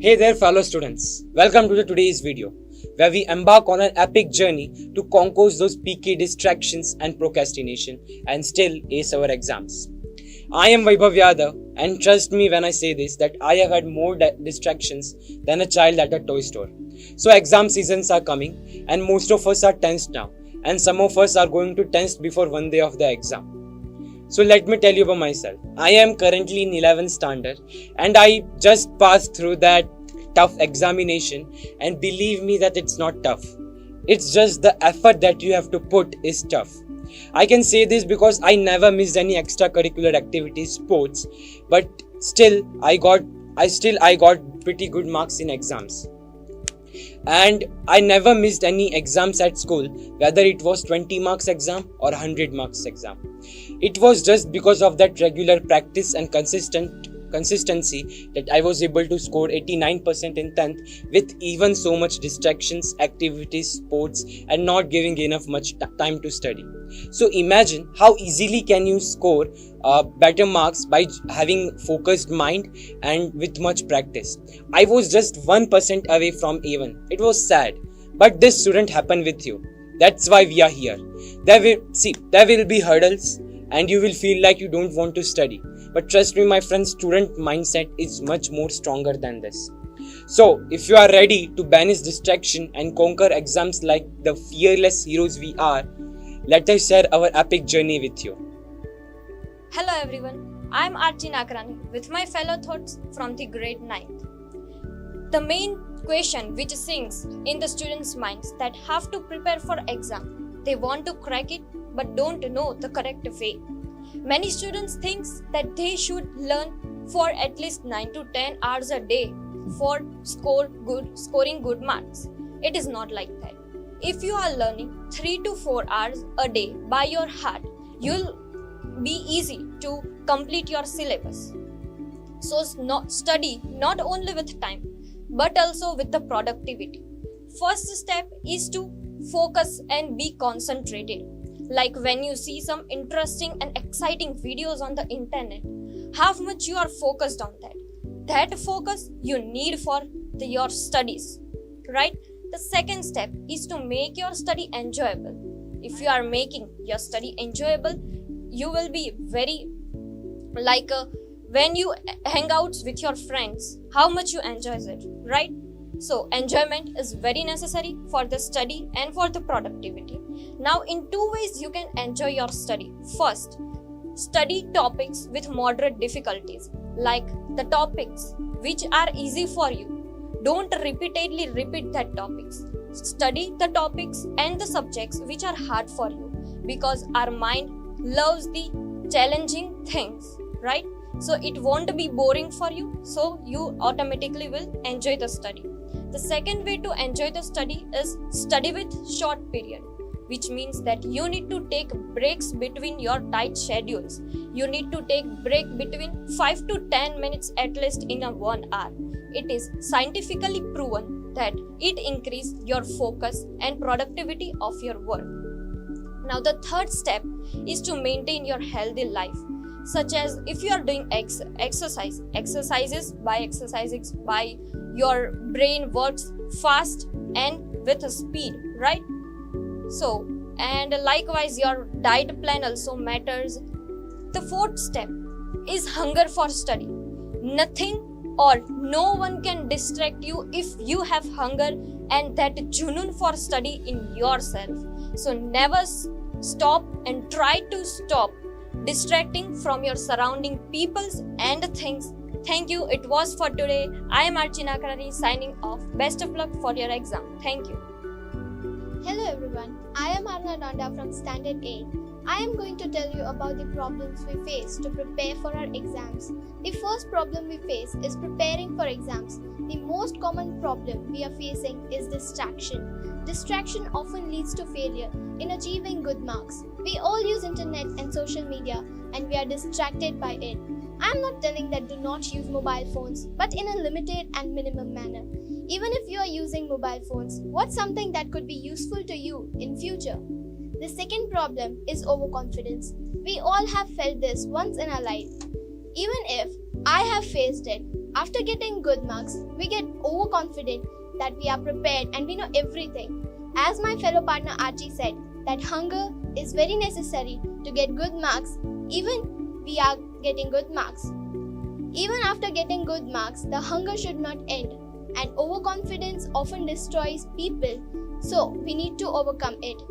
Hey there, fellow students. Welcome to today's video, where we embark on an epic journey to conquer those peaky distractions and procrastination and still ace our exams. I am Vaibhav Yadav, and trust me when I say this that I have had more distractions than a child at a toy store. So exam seasons are coming, and most of us are tensed now, and some of us are going to tense before one day of the exam. So let me tell you about myself. I am currently in 11th standard and I just passed through that tough examination, and believe me that it's not tough. It's just the effort that you have to put is tough. I can say this because I never missed any extracurricular activities, sports, but still I got pretty good marks in exams. And I never missed any exams at school, whether it was 20 marks exam or 100 marks exam. It was just because of that regular practice and consistency that I was able to score 89% in 10th with even so much distractions, activities, sports, and not giving enough much time to study. So imagine how easily can you score better marks by having focused mind and with much practice. I was just 1% away from A1. It was sad, but this shouldn't happen with you. That's why we are here. There will be hurdles and you will feel like you don't want to study. But trust me, my friend, student mindset is much more stronger than this. So, if you are ready to banish distraction and conquer exams like the fearless heroes we are, let us share our epic journey with you. Hello everyone, I am Archie Nakrani with my fellow thoughts from the grade 9th. The main question which sinks in the students' minds that have to prepare for exam. They want to crack it but don't know the correct way. Many students think that they should learn for at least 9 to 10 hours a day for scoring good marks. It is not like that. If you are learning 3 to 4 hours a day by your heart, you'll be easy to complete your syllabus. So study not only with time but also with the productivity. First step is to focus and be concentrated. Like when you see some interesting and exciting videos on the internet, how much you are focused on that. That focus you need for your studies, right? The second step is to make your study enjoyable. If you are making your study enjoyable, you will be very when you hang out with your friends, how much you enjoy it, right? So enjoyment is very necessary for the study and for the productivity. Now in two ways you can enjoy your study. First, study topics with moderate difficulties, like the topics which are easy for you. Don't repeatedly repeat that topics. Study the topics and the subjects which are hard for you, because our mind loves the challenging things, right? So it won't be boring for you, so you automatically will enjoy the study. The second way to enjoy the study is study with short period, which means that you need to take breaks between your tight schedules. You need to take break between 5 to 10 minutes at least in a 1 hour. It is scientifically proven that it increases your focus and productivity of your work. Now the third step is to maintain your healthy life, such as if you are doing exercises by your brain works fast and with a speed, right? So, and likewise your diet plan also matters. The fourth step is hunger for study. Nothing or no one can distract you if you have hunger and that junoon for study in yourself. So never stop and try to stop distracting from your surrounding peoples and things. Thank you. It was for today. I am Archina Karani signing off. Best of luck for your exam. Thank you. Hello everyone. I am Arna Nanda from Standard 8. I am going to tell you about the problems we face to prepare for our exams. The first problem we face is preparing for exams. The most common problem we are facing is distraction. Distraction often leads to failure in achieving good marks. We all use internet and social media and we are distracted by it. I am not telling that do not use mobile phones, but in a limited and minimum manner. Even if you are using mobile phones, what's something that could be useful to you in future? The second problem is overconfidence. We all have felt this once in our life. Even if I have faced it, After getting good marks, we get overconfident that we are prepared and we know everything. As my fellow partner Archie said, that hunger is very necessary to get good marks, even we are getting good marks. Even after getting good marks, the hunger should not end, and overconfidence often destroys people, so we need to overcome it.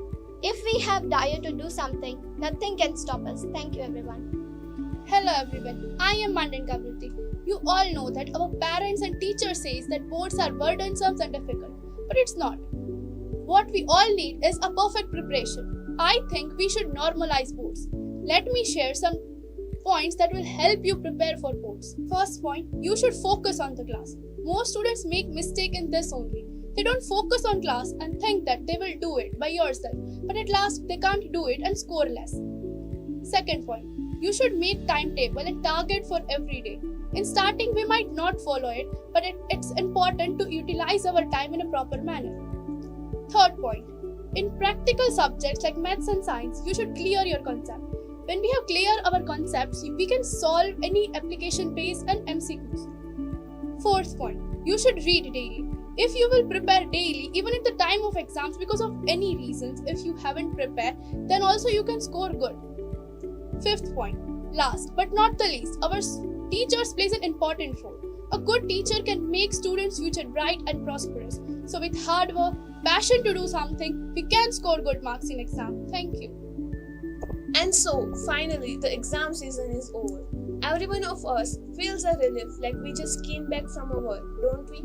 If we have desire to do something, nothing can stop us. Thank you, everyone. Hello everyone, I am Mandan Kavruti. You all know that our parents and teachers says that boards are burdensome and difficult, but it's not. What we all need is a perfect preparation. I think we should normalize boards. Let me share some points that will help you prepare for boards. First point, you should focus on the class. Most students make mistake in this only. They don't focus on class and think that they will do it by yourself, but at last they can't do it and score less. Second point, you should make timetable and target for every day. In starting, we might not follow it, but it's important to utilize our time in a proper manner. Third point, in practical subjects like maths and science, you should clear your concept. When we have clear our concepts, we can solve any application-based and MCQs. Fourth point, you should read daily. If you will prepare daily, even at the time of exams, because of any reasons, if you haven't prepared, then also you can score good. Fifth point, last but not the least, our teachers plays an important role. A good teacher can make students' future bright and prosperous. So with hard work, passion to do something, we can score good marks in exam. Thank you. And so, finally, the exam season is over. Every one of us feels a relief like we just came back from a war, don't we?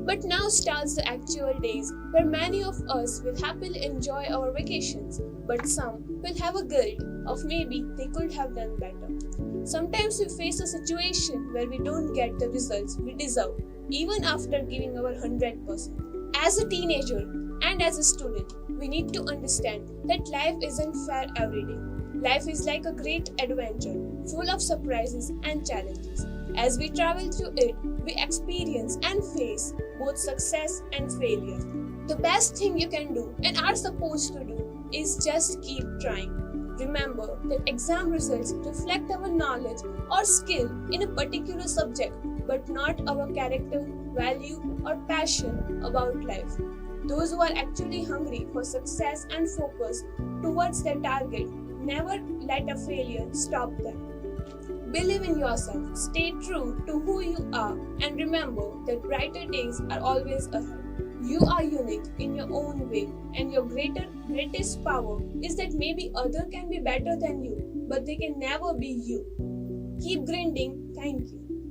But now starts the actual days where many of us will happily enjoy our vacations, but some will have a guilt of maybe they could have done better. Sometimes we face a situation where we don't get the results we deserve, even after giving our 100%. As a teenager and as a student, we need to understand that life isn't fair every day. Life is like a great adventure, full of surprises and challenges. As we travel through it, we experience and face both success and failure. The best thing you can do and are supposed to do is just keep trying. Remember that exam results reflect our knowledge or skill in a particular subject, but not our character, value, or passion about life. Those who are actually hungry for success and focus towards their target never let a failure stop them. Believe in yourself, stay true to who you are, and remember that brighter days are always ahead. You are unique in your own way, and your greatest power is that maybe others can be better than you, but they can never be you. Keep grinding. Thank you.